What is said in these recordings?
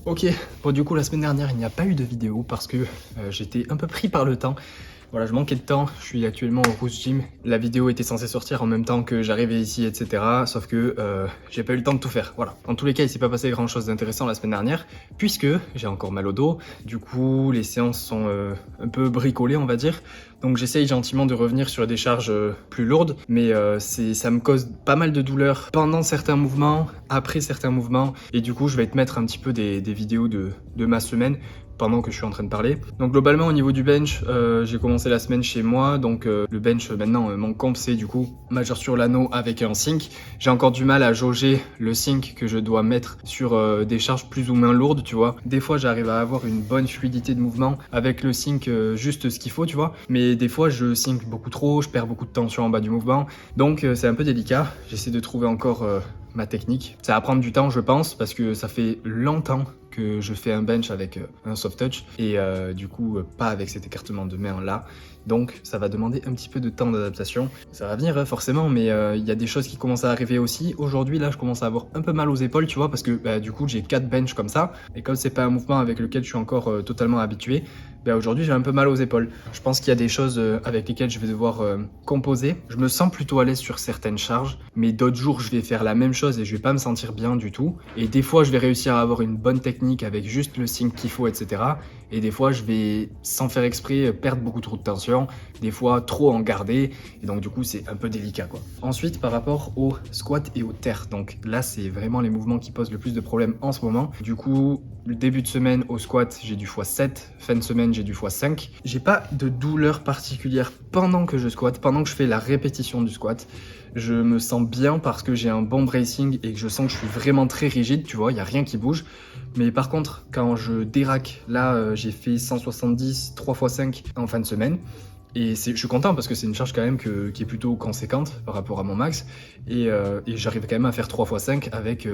Ok, bon du coup la semaine dernière il n'y a pas eu de vidéo parce que j'étais un peu pris par le temps. Voilà, je manquais de temps, je suis actuellement au Roost Gym. La vidéo était censée sortir en même temps que j'arrivais ici, etc. Sauf que j'ai pas eu le temps de tout faire. Voilà. En tous les cas, il s'est pas passé grand chose d'intéressant la semaine dernière, puisque j'ai encore mal au dos. Du coup, les séances sont un peu bricolées, on va dire. Donc j'essaye gentiment de revenir sur des charges plus lourdes, mais ça me cause pas mal de douleurs pendant certains mouvements, après certains mouvements, et du coup je vais te mettre un petit peu des vidéos de ma semaine pendant que je suis en train de parler. Donc globalement au niveau du bench, j'ai commencé la semaine chez moi, donc le bench maintenant, mon comp c'est du coup majeur sur l'anneau avec un sync. J'ai encore du mal à jauger le sync que je dois mettre sur des charges plus ou moins lourdes, tu vois. Des fois j'arrive à avoir une bonne fluidité de mouvement avec le sync juste ce qu'il faut, tu vois. Mais des fois je sync beaucoup trop, je perds beaucoup de tension en bas du mouvement, donc c'est un peu délicat. J'essaie de trouver encore ma technique. Ça va prendre du temps je pense, parce que ça fait longtemps que je fais un bench avec un soft touch et du coup pas avec cet écartement de main là, donc ça va demander un petit peu de temps d'adaptation. Ça va venir forcément, mais il y a des choses qui commencent à arriver aussi. Aujourd'hui là je commence à avoir un peu mal aux épaules, tu vois, parce que du coup j'ai 4 bench comme ça, et comme c'est pas un mouvement avec lequel je suis encore totalement habitué, aujourd'hui j'ai un peu mal aux épaules. Je pense qu'il y a des choses avec lesquelles je vais devoir composer. Je me sens plutôt à l'aise sur certaines charges, mais d'autres jours je vais faire la même chose et je vais pas me sentir bien du tout. Et des fois je vais réussir à avoir une bonne technique avec juste le sync qu'il faut, etc. Et des fois je vais, sans faire exprès, perdre beaucoup trop de tension, des fois trop en garder, et donc du coup c'est un peu délicat quoi. Ensuite par rapport au squat et au terre, donc là c'est vraiment les mouvements qui posent le plus de problèmes en ce moment. Du coup le début de semaine au squat j'ai du x7, fin de semaine j'ai du x5. J'ai pas de douleur particulière pendant que je squatte, pendant que je fais la répétition du squat. Je me sens bien parce que j'ai un bon bracing et que je sens que je suis vraiment très rigide, tu vois, il n'y a rien qui bouge. Mais par contre, quand je déraque, là j'ai fait 170 3x5 en fin de semaine. Et je suis content parce que c'est une charge quand même qui est plutôt conséquente par rapport à mon max. Et j'arrive quand même à faire 3x5 avec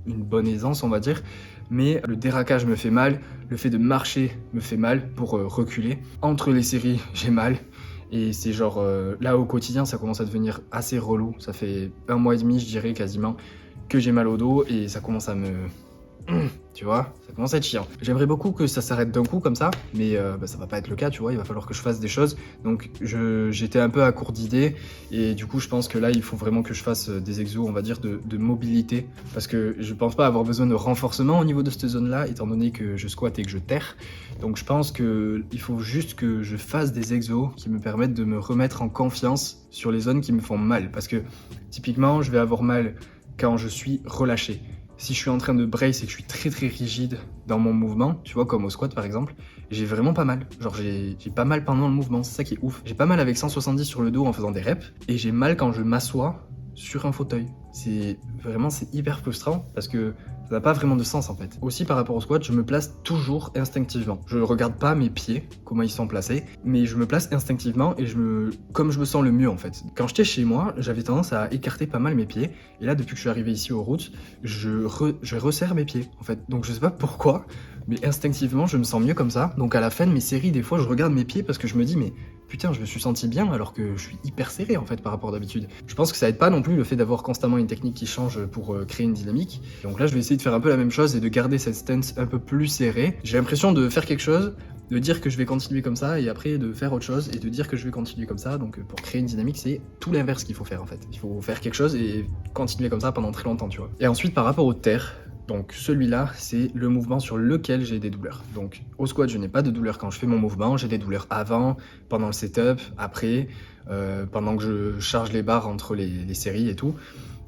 une bonne aisance, on va dire. Mais le déraquage me fait mal, le fait de marcher me fait mal pour reculer. Entre les séries, j'ai mal. Et c'est genre, là au quotidien, ça commence à devenir assez relou. Ça fait 1 mois et demi, je dirais quasiment, que j'ai mal au dos et ça commence à me... Tu vois, ça commence à être chiant. J'aimerais beaucoup que ça s'arrête d'un coup comme ça, mais ça va pas être le cas, tu vois, il va falloir que je fasse des choses. Donc j'étais un peu à court d'idées, et du coup je pense que là il faut vraiment que je fasse des exos, on va dire, de mobilité, parce que je pense pas avoir besoin de renforcement au niveau de cette zone-là, étant donné que je squatte et que je terre. Donc je pense qu'il faut juste que je fasse des exos qui me permettent de me remettre en confiance sur les zones qui me font mal, parce que typiquement je vais avoir mal quand je suis relâché. Si je suis en train de brace et que je suis très très rigide dans mon mouvement, tu vois, comme au squat par exemple, j'ai vraiment pas mal. Genre j'ai pas mal pendant le mouvement, c'est ça qui est ouf. J'ai pas mal avec 170 sur le dos en faisant des reps, et j'ai mal quand je m'assois sur un fauteuil. C'est hyper frustrant parce que ça n'a pas vraiment de sens en fait. Aussi par rapport au squat, je me place toujours instinctivement. Je regarde pas mes pieds, comment ils sont placés, mais je me place instinctivement et comme je me sens le mieux en fait. Quand j'étais chez moi, j'avais tendance à écarter pas mal mes pieds, et là depuis que je suis arrivé ici aux routes, je resserre mes pieds en fait. Donc je sais pas pourquoi, mais instinctivement je me sens mieux comme ça. Donc à la fin de mes séries, des fois je regarde mes pieds parce que je me dis mais putain, je me suis senti bien alors que je suis hyper serré en fait par rapport d'habitude. Je pense que ça aide pas non plus le fait d'avoir constamment une technique qui change pour créer une dynamique. Donc là je vais essayer de faire un peu la même chose et de garder cette stance un peu plus serrée. J'ai l'impression de faire quelque chose, de dire que je vais continuer comme ça, et après de faire autre chose et de dire que je vais continuer comme ça. Donc pour créer une dynamique, c'est tout l'inverse qu'il faut faire en fait. Il faut faire quelque chose et continuer comme ça pendant très longtemps, tu vois. Et ensuite par rapport au terre, donc celui-là, c'est le mouvement sur lequel j'ai des douleurs. Donc au squat, je n'ai pas de douleur quand je fais mon mouvement, j'ai des douleurs avant, pendant le setup, après, pendant que je charge les barres entre les séries et tout.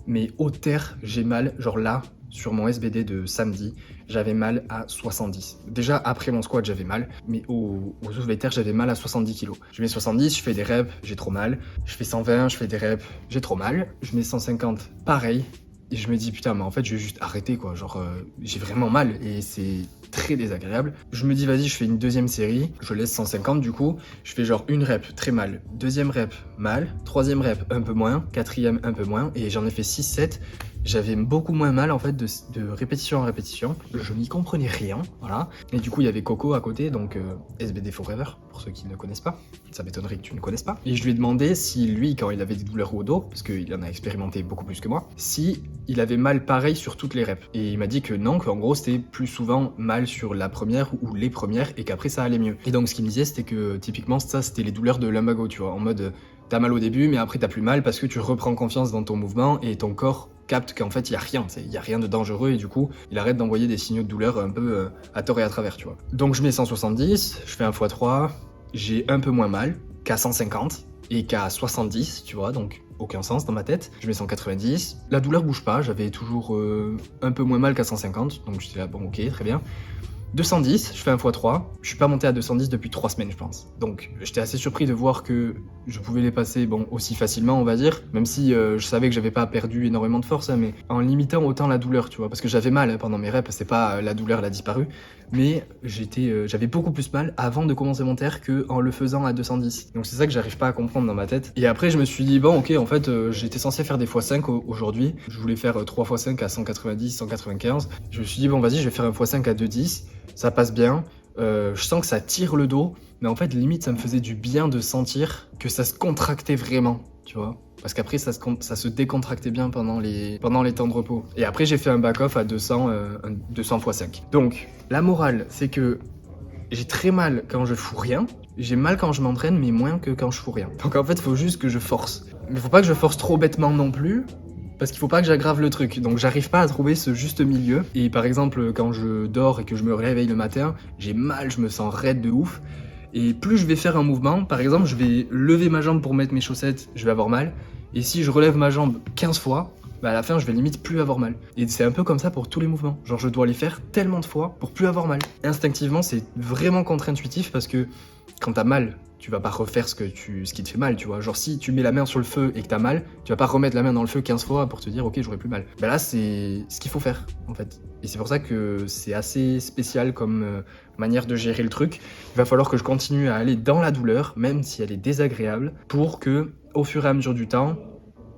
Mais au terre, j'ai mal, genre là, sur mon SBD de samedi, j'avais mal à 70. Déjà après mon squat, j'avais mal, mais au soulevé de terre, j'avais mal à 70 kg. Je mets 70, je fais des reps, j'ai trop mal. Je fais 120, je fais des reps, j'ai trop mal. Je mets 150, pareil. Et je me dis putain, mais en fait je vais juste arrêter quoi, genre j'ai vraiment mal et c'est très désagréable. Je me dis vas-y, je fais une deuxième série, je laisse 150 du coup, je fais genre une rep très mal, deuxième rep mal, troisième rep un peu moins, quatrième un peu moins, et j'en ai fait 6-7 j'avais beaucoup moins mal en fait de répétition en répétition. Je n'y comprenais rien, voilà. Et du coup, il y avait Coco à côté, donc SBD Forever, pour ceux qui ne connaissent pas. Ça m'étonnerait que tu ne connaisses pas. Et je lui ai demandé si lui, quand il avait des douleurs au dos, parce qu'il en a expérimenté beaucoup plus que moi, si il avait mal pareil sur toutes les reps. Et il m'a dit que non, qu'en gros, c'était plus souvent mal sur la première ou les premières, et qu'après, ça allait mieux. Et donc, ce qu'il me disait, c'était que typiquement, ça, c'était les douleurs de lumbago, tu vois, en mode... T'as mal au début, mais après t'as plus mal parce que tu reprends confiance dans ton mouvement et ton corps capte qu'en fait il y a rien, il y a rien de dangereux et du coup il arrête d'envoyer des signaux de douleur un peu à tort et à travers, tu vois. Donc je mets 170, je fais un x3, j'ai un peu moins mal qu'à 150 et qu'à 70, tu vois, donc aucun sens dans ma tête. Je mets 190, la douleur bouge pas, j'avais toujours un peu moins mal qu'à 150, donc j'étais là, bon ok, très bien. 210, je fais un x3, je suis pas monté à 210 depuis 3 semaines je pense. Donc j'étais assez surpris de voir que je pouvais les passer bon, aussi facilement on va dire, même si je savais que j'avais pas perdu énormément de force, hein, mais en limitant autant la douleur, tu vois, parce que j'avais mal pendant mes reps, c'est pas la douleur elle a disparu, mais j'avais beaucoup plus mal avant de commencer mon TR que en le faisant à 210. Donc c'est ça que j'arrive pas à comprendre dans ma tête. Et après je me suis dit bon ok en fait j'étais censé faire des x5 aujourd'hui, je voulais faire 3 x5 à 190, 195, je me suis dit bon vas-y je vais faire un x5 à 210. Ça passe bien, je sens que ça tire le dos, mais en fait limite ça me faisait du bien de sentir que ça se contractait vraiment, tu vois. Parce qu'après ça se décontractait bien pendant les temps de repos. Et après j'ai fait un back-off à 200 x5. Donc la morale c'est que j'ai très mal quand je fous rien, j'ai mal quand je m'entraîne mais moins que quand je fous rien. Donc en fait il faut juste que je force. Mais faut pas que je force trop bêtement non plus. Parce qu'il faut pas que j'aggrave le truc, donc j'arrive pas à trouver ce juste milieu. Et par exemple, quand je dors et que je me réveille le matin, j'ai mal, je me sens raide de ouf. Et plus je vais faire un mouvement, par exemple, je vais lever ma jambe pour mettre mes chaussettes, je vais avoir mal. Et si je relève ma jambe 15 fois, bah à la fin, je vais limite plus avoir mal. Et c'est un peu comme ça pour tous les mouvements. Genre, je dois les faire tellement de fois pour plus avoir mal. Instinctivement, c'est vraiment contre-intuitif parce que quand t'as mal, tu vas pas refaire ce qui te fait mal, tu vois. Genre si tu mets la main sur le feu et que t'as mal, tu vas pas remettre la main dans le feu 15 fois pour te dire ok j'aurai plus mal. Bah là c'est ce qu'il faut faire en fait. Et c'est pour ça que c'est assez spécial comme manière de gérer le truc. Il va falloir que je continue à aller dans la douleur, même si elle est désagréable, pour que au fur et à mesure du temps,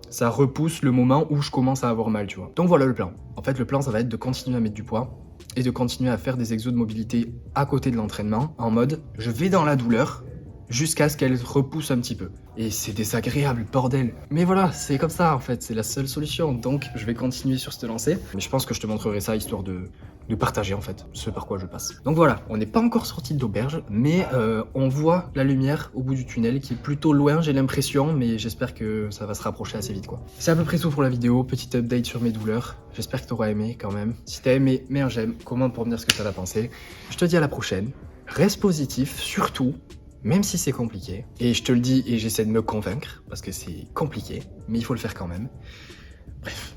ça repousse le moment où je commence à avoir mal, tu vois. Donc voilà le plan. En fait le plan ça va être de continuer à mettre du poids et de continuer à faire des exos de mobilité à côté de l'entraînement, en mode je vais dans la douleur, jusqu'à ce qu'elle repousse un petit peu. Et c'est désagréable, bordel. Mais voilà, c'est comme ça en fait, c'est la seule solution. Donc je vais continuer sur cette lancée. Mais je pense que je te montrerai ça histoire de partager en fait ce par quoi je passe. Donc voilà, on n'est pas encore sorti de l'auberge, mais on voit la lumière au bout du tunnel qui est plutôt loin, j'ai l'impression, mais j'espère que ça va se rapprocher assez vite quoi. C'est à peu près tout pour la vidéo, petit update sur mes douleurs. J'espère que tu auras aimé quand même. Si t'as aimé, mets un j'aime, commente pour me dire ce que t'en as pensé. Je te dis à la prochaine. Reste positif, surtout. Même si c'est compliqué, et je te le dis et j'essaie de me convaincre, parce que c'est compliqué, mais il faut le faire quand même. Bref.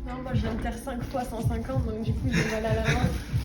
Non, moi je viens de faire 5 fois 150, donc du coup j'ai mal à la main.